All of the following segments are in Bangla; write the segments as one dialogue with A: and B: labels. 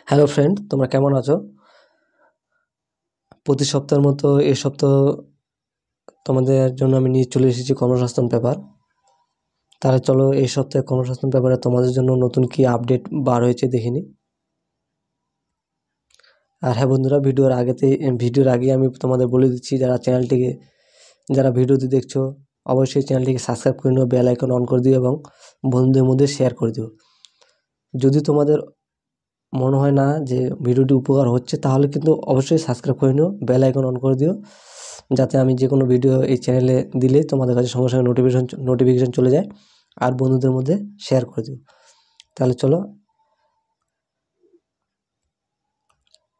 A: হ্যালো ফ্রেন্ড, তোমরা কেমন আছো? প্রতি সপ্তাহের মতো এই সপ্তাহ তোমাদের জন্য আমি নিয়ে চলে এসেছি কর্মসংস্থান পেপার। তাহলে চলো এই সপ্তাহে কর্মসংস্থান পেপারে তোমাদের জন্য নতুন কি আপডেট বার হয়েছে দেখিনি। আর হ্যাঁ বন্ধুরা, ভিডিওর আগে আমি তোমাদের বলে দিচ্ছি, যারা ভিডিওটি দেখছো অবশ্যই চ্যানেলটিকে সাবস্ক্রাইব করে নিও, বেল আইকন অন করে দিও এবং বন্ধুদের মধ্যে শেয়ার করে দিও। যদি তোমাদের মনে হয় না যে ভিডিওটি উপকার হচ্ছে, তাহলে কিন্তু অবশ্যই সাবস্ক্রাইব করে নিও, বেল আইকন অন করে দিও, যাতে আমি যে কোনো ভিডিও এই চ্যানেলে দিলে তোমাদের কাছে সঙ্গে সঙ্গে নোটিফিকেশন চলে যায়, আর বন্ধুদের মধ্যে শেয়ার করে দিও। তাহলে চলো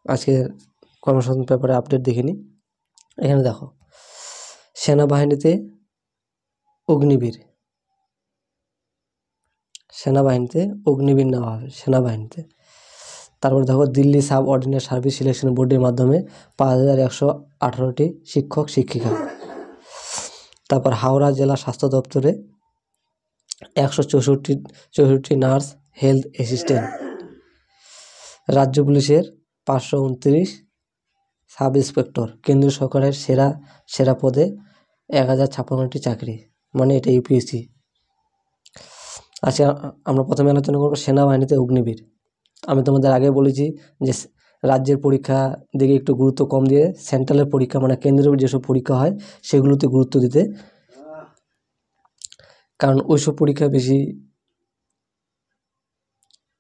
A: আজকে কর্মসংস্থান পেপারে আপডেট দেখে নিই। এখানে দেখো, সেনাবাহিনীতে অগ্নিবীর নেওয়া হবে সেনাবাহিনীতে। তারপর দেখো, Delhi sub ordinate service selection বোর্ডের মাধ্যমে 5118টি শিক্ষক শিক্ষিকা। তারপর হাওড়া জেলা স্বাস্থ্য দপ্তরে 164টি নার্স হেলথ অ্যাসিস্ট্যান্ট। রাজ্য পুলিশের 529 সাব ইন্সপেক্টর। কেন্দ্রীয় সরকারের সেরা পদে 1056টি চাকরি, মানে এটা ইউপিএসসি। আচ্ছা, আমরা প্রথমে আলোচনা করবো সেনাবাহিনীতে অগ্নিবীর। আমি তোমাদের আগে বলেছি যে রাজ্যের পরীক্ষা দিকে একটু গুরুত্ব কম দিয়ে সেন্ট্রালের পরীক্ষা, মানে কেন্দ্রের যেসব পরীক্ষা হয় সেগুলোতে গুরুত্ব দিতে, কারণ ওইসব পরীক্ষা বেশি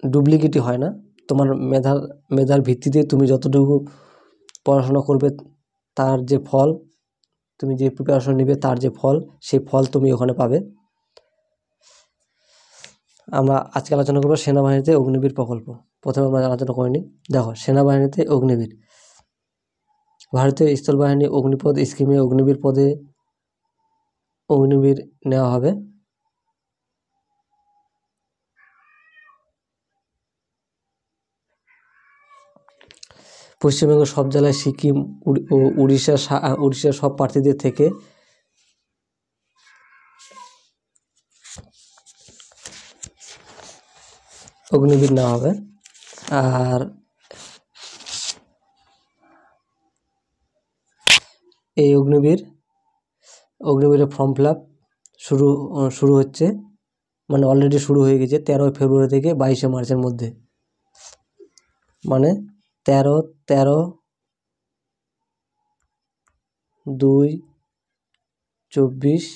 A: ডুপ্লিকেটই হয় না। তোমার মেধার ভিত্তিতে তুমি যতটুকু পড়াশোনা করবে, তার যে ফল, তুমি যে প্রিপারেশন নেবে তার যে ফল, সেই ফল তুমি ওখানে পাবে। আমরা আজকে আলোচনা করবো সেনাবাহিনীতে অগ্নিবীর প্রকল্প। প্রথমে আমরা আলোচনা করে নিই। দেখো, সেনাবাহিনীতে অগ্নিবীর। ভারতীয় স্থলবাহিনী অগ্নিপথ স্কিমে অগ্নিবীর পদে অগ্নিবীর নেওয়া হবে। পশ্চিমবঙ্গের সব জেলায়, সিকিম ও উড়িষ্যার সব প্রার্থীদের থেকে অগ্নিবীর নেওয়া হবে। আর এই অগ্নিবীরের ফর্ম ফিল আপ শুরু হচ্ছে, মানে অলরেডি শুরু হয়ে গেছে 13 ফেব্রুয়ারি থেকে 22 মার্চের মধ্যে, মানে 13/2/24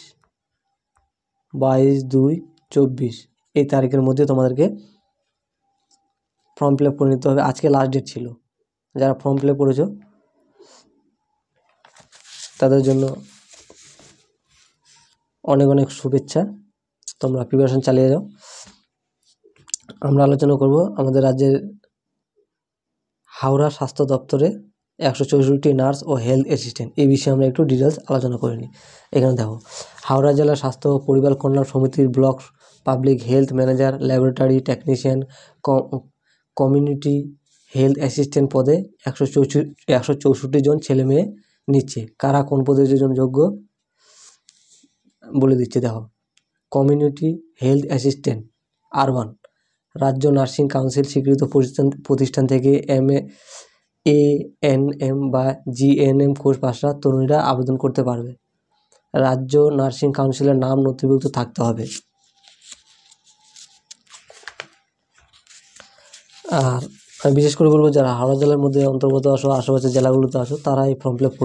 A: 22/2/24 এই তারিখের মধ্যে তোমাদেরকে ফর্ম ফিল আপ করে নিতে হবে। আজকে লাস্ট ডেট ছিল। যারা ফর্ম ফিল আপ করেছো তাদের জন্য অনেক অনেক শুভেচ্ছা, তোমরা প্রিপারেশন চালিয়ে যাও। আমরা আলোচনা করব আমাদের রাজ্যের হাওড়া স্বাস্থ্য দপ্তরে 164টি নার্স ও হেলথ অ্যাসিস্ট্যান্ট, এই বিষয়ে আমরা একটু ডিটেলস আলোচনা করে নিই। এখানে দেখো, হাওড়া জেলা স্বাস্থ্য ও পরিবার কল্যাণ সমিতির block public health manager, laboratory technician, community health assistant পদে 164 জন ছেলে মেয়ে নিচ্ছে। কারা কোন পদের জন্য যোগ্য বলে দিচ্ছে। দেখো, কমিউনিটি হেলথ অ্যাসিস্ট্যান্ট R1, রাজ্য নার্সিং কাউন্সিল স্বীকৃত প্রতিষ্ঠান থেকে ANM বা GNM কোর্স পাশরা তরুণীরা আবেদন করতে পারবে। রাজ্য নার্সিং কাউন্সিলের নাম নথিভুক্ত থাকতে হবে। আর আমি বিশেষ করে বলবো, যারা হাওড়া জেলার মধ্যে অন্তর্গত আসো, আশেপাশের জেলাগুলোতে আসো, তারা এই ফর্ম ফিল আপ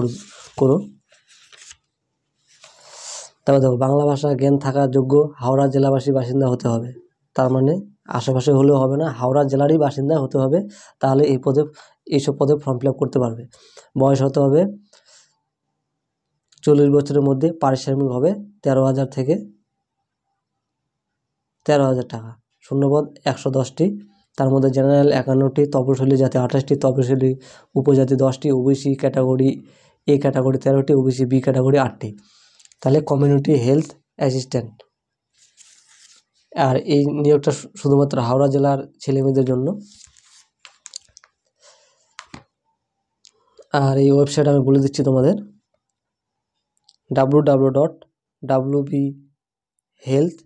A: করো। তবে দেখো, বাংলা ভাষা জ্ঞান থাকা যোগ্য হাওড়া জেলাবাসী বাসিন্দা হতে হবে। তার মানে আশেপাশে হলেও হবে না, হাওড়া জেলারই বাসিন্দা হতে হবে, তাহলে এইসব পদে ফর্ম ফিল আপ করতে পারবে। বয়স হতে হবে 40 বছরের মধ্যে। পারিশ্রমিক হবে 13,000 থেকে 13,000 টাকা। শূন্যপদ 110টি, তার মধ্যে জেনারেল 51টি, তপশিলি জাতি 28টি, তপশিলি উপজাতি 10টি, ওবিসি ক্যাটাগরি A ক্যাটাগরি 13টি, ওবিসি B ক্যাটাগরি 8টি। তাহলে কমিউনিটি হেলথ অ্যাসিস্ট্যান্ট। আর এই নিয়োগটা শুধুমাত্র হাওড়া জেলার ছেলেমেয়েদের জন্য। আর এই ওয়েবসাইট আমি বলে দিচ্ছি তোমাদের, www.wbhealth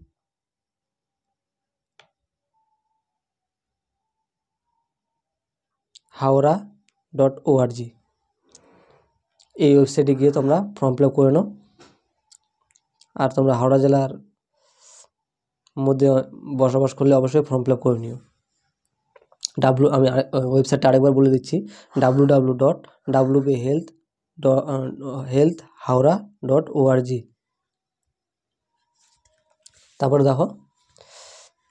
A: haura.org এই ওয়েবসাইটে গিয়ে তোমরা ফর্ম ফিল আপ করে নাও। আর তোমরা হাওড়া জেলার মধ্যে বসবাস করলে অবশ্যই ফর্ম ফিল আপ করে নিও। আমি ওয়েবসাইটটা আরেকবার বলে দিচ্ছি, www.wbhealth.haura.org। তারপরে দেখো,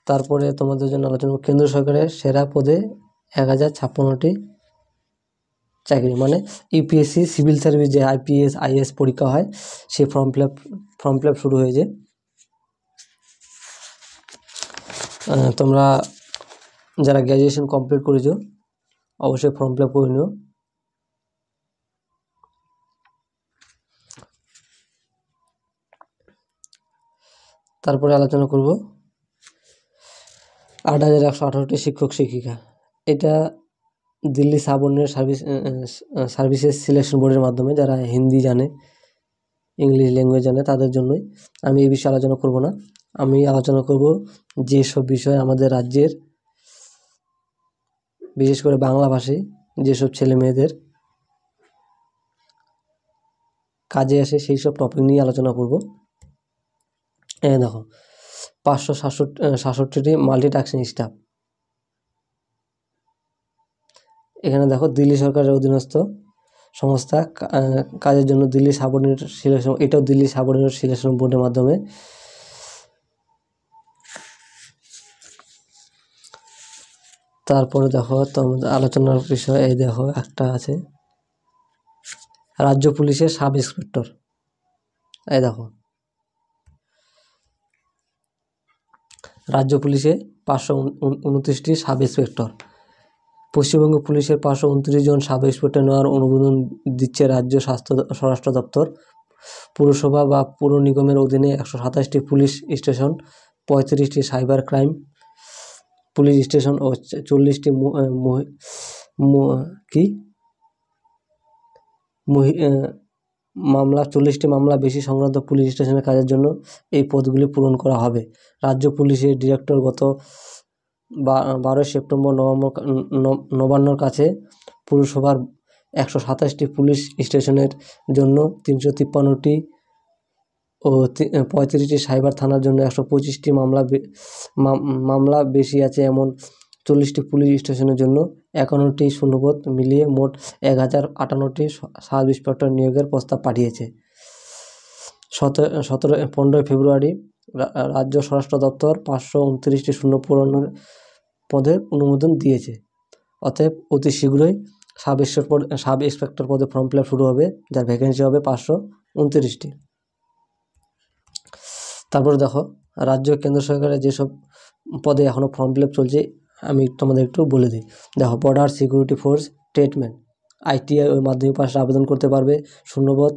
A: তারপরে তোমাদের জন্য আলোচনা কেন্দ্র সরকারের সেরা পদে 1056টি চাকরি, মানে ইউপিএসসি সিভিল সার্ভিস যে আইপিএস আইএস পরীক্ষা হয় সেই ফর্ম ফিল আপ শুরু হয়েছে। তোমরা যারা গ্র্যাজুয়েশন কমপ্লিট করেছো অবশ্যই ফর্ম ফিল আপ করে নিও। তারপরে আলোচনা করব 8118টি শিক্ষক শিক্ষিকা। এটা দিল্লি সাবঅর্ডিনেট সার্ভিসেস সিলেকশন বোর্ডের মাধ্যমে, যারা হিন্দি জানে ইংলিশ ল্যাঙ্গুয়েজ জানে তাদের জন্যই। আমি এই বিষয়ে আলোচনা করব না, আমি আলোচনা করব যেসব বিষয় আমাদের রাজ্যের বিশেষ করে বাংলাভাষী যেসব ছেলে মেয়েদের কাজে আসে সেই সব টপিক নিয়ে আলোচনা করব। দেখো 567টি মাল্টিটাস্কিং স্টাফ। এখানে দেখো দিল্লি সরকারের অধীনস্থ সংস্থা কাজের জন্য দিল্লি সাবঅর্ডিনেট সিলেকশন, এটাও দিল্লি সাবঅর্ডিনেট সিলেকশন বোর্ডের মাধ্যমে। তারপরে দেখো তোমাদের আলোচনার বিষয় এই দেখো একটা আছে রাজ্য পুলিশের সাব ইন্সপেক্টর। এই দেখো রাজ্য পুলিশে 529টি সাব ইন্সপেক্টর। পশ্চিমবঙ্গ পুলিশের 529 জন সাব ইন্সপেক্টর নেওয়ার অনুমোদন দিচ্ছে রাজ্য স্বরাষ্ট্র দপ্তর। পুরসভা বা পুর নিগমের অধীনে 127টি পুলিশ স্টেশন, 35টি সাইবার ক্রাইম পুলিশ স্টেশন ও 40টি মামলা বেশি সংক্রান্ত পুলিশ স্টেশনের কাজের জন্য এই পদগুলি পূরণ করা হবে। রাজ্য পুলিশের ডিরেক্টর গত 12 সেপ্টেম্বর নবান্নর কাছে পুরসভার 127টি পুলিশ স্টেশনের জন্য 353টি ও 35টি সাইবার থানার জন্য 125টি মামলা বেশি আছে এমন 40টি পুলিশ স্টেশনের জন্য 51টি শূন্যপদ মিলিয়ে মোট 1058টি সাব ইন্সপেক্টর নিয়োগের প্রস্তাব পাঠিয়েছে। 15 ফেব্রুয়ারি রাজ্য স্বরাষ্ট্র দপ্তর 529টি শূন্য পূরণের পদে অনুমোদন দিয়েছে। অতএব অতি শীঘ্রই সাব ইন্সপেক্টর পদে ফর্ম ফিল আপ শুরু হবে, যার ভ্যাকেন্সি হবে 529টি। তারপরে দেখো রাজ্য কেন্দ্র সরকারের যেসব পদে এখনও ফর্ম ফিল আপ চলছে আমি তোমাদের একটু বলে দিই। দেখো border security force tradesman, ITI ওই মাধ্যমিক পাশে আবেদন করতে পারবে। শূন্যপদ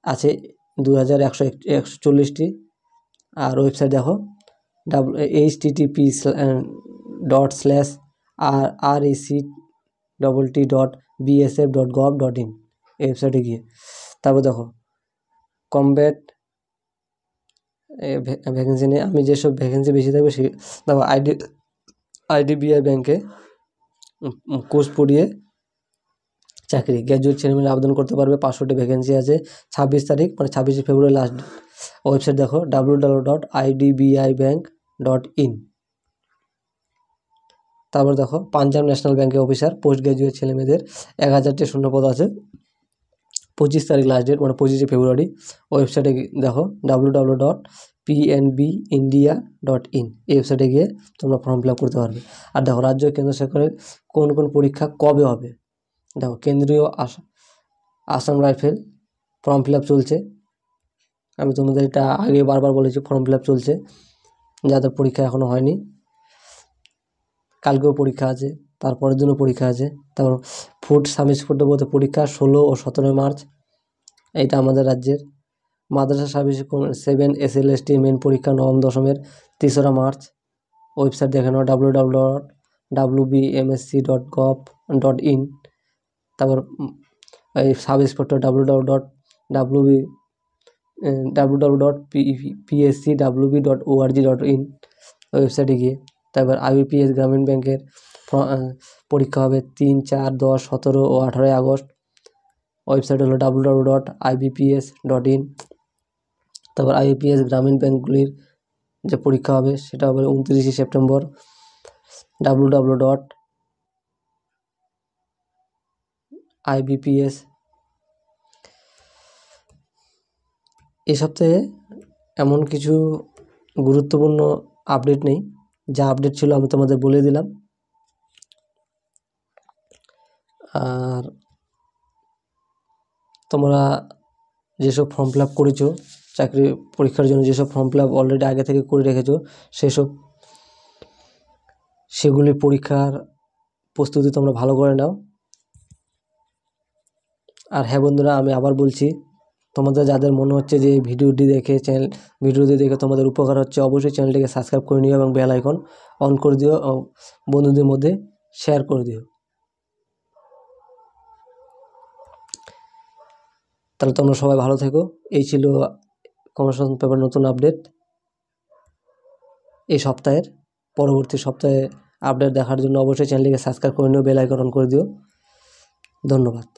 A: আছে 2141টি। আর ওয়েবসাইট দেখো https://rec.bsf.gov.in এই ওয়েবসাইটে গিয়ে। তারপর দেখো কমব্যাট ভ্যাকেন্সি নেই, আমি যেসব ভ্যাকেন্সি বেশি থাকবে সেই দেখো IDBI ব্যাংকে কোর্স পড়িয়ে চাকরি, গ্র্যাজুয়েট ছেলেমেয়েরা আবেদন করতে পারবে। 500টি ভ্যাকেন্সি আছে। 26 তারিখ মানে 26 ফেব্রুয়ারি লাস্ট। ওয়েবসাইট দেখো www.idbibank.in। তারপর দেখো পাঞ্জাব ন্যাশনাল ব্যাংকের অফিসার পোস্ট গ্র্যাজুয়েট ছেলেমেয়েদের 1000টি শূন্যপদ আছে। 25 তারিখ লাস্ট ডেট মানে 25 ফেব্রুয়ারি। ওয়েবসাইটে দেখো www.pnbindia.in এই ওয়েবসাইটে গিয়ে তোমরা ফর্ম ফিল আপ করতে পারবে। আর দেখো রাজ্য কেন্দ্র সরকারের কোন কোন পরীক্ষা কবে হবে। দেখো কেন্দ্রীয় Assam rifle form fill up চলছে। আমি তোমাদের এটা আগে বারবার বলেছি, ফর্ম ফিল আপ চলছে, যাদের পরীক্ষা এখনও হয়নি। কালকেও পরীক্ষা আছে, তারপরের দিনও পরীক্ষা আছে। তারপর ফুড সাব ইন্সপেক্টর পদে পরীক্ষা 16 ও 17 মার্চ, এইটা আমাদের রাজ্যের। মাদ্রাসা সার্ভিস 7 SLST মেন পরীক্ষা 9ম 10মের 3রা মার্চ। ওয়েবসাইট দেখে নাও www.wbmsc.gov.in। তারপর এই সাব ইন্সপেক্টর www.pscwb.org.in ওয়েবসাইটে গিয়ে। তারপর IBPS গ্রামীণ ব্যাংকের পরীক্ষা হবে 3, 4, 10, 17 ও 18 আগস্ট। ওয়েবসাইট হলো www.ibps.in। তারপর IBPS গ্রামীণ ব্যাংকগুলির যে পরীক্ষা হবে সেটা হবে 29 সেপ্টেম্বর, www.ibps। এই সপ্তাহে এমন কিছু গুরুত্বপূর্ণ আপডেট নেই, যা আপডেট ছিল আমি তোমাদের বলে দিলাম। আর তোমরা যেসব ফর্ম ফিল আপ করেছো চাকরি পরীক্ষার জন্য, যেসব ফর্ম ফিল আপ অলরেডি আগে থেকে করে রেখেছো সেগুলি পরীক্ষার প্রস্তুতি তোমরা ভালো করে নাও। আর হ্যাঁ বন্ধুরা, আমি আবার বলছি, তোমাদের যাদের মনে হচ্ছে যে এই ভিডিওটি দেখে তোমাদের উপকার হচ্ছে, অবশ্যই চ্যানেলটিকে সাবস্ক্রাইব করে নিও এবং বেল আইকন অন করে দিও ও বন্ধুদের মধ্যে শেয়ার করে দিও। তাহলে তোমরা সবাই ভালো থেকো। এই ছিল কনভারসেশন পেপার নতুন আপডেট এই সপ্তাহের। পরবর্তী সপ্তাহে আপডেট দেখার জন্য অবশ্যই চ্যানেলটিকে সাবস্ক্রাইব করে নিও, বেল আইকন অন করে দিও। ধন্যবাদ।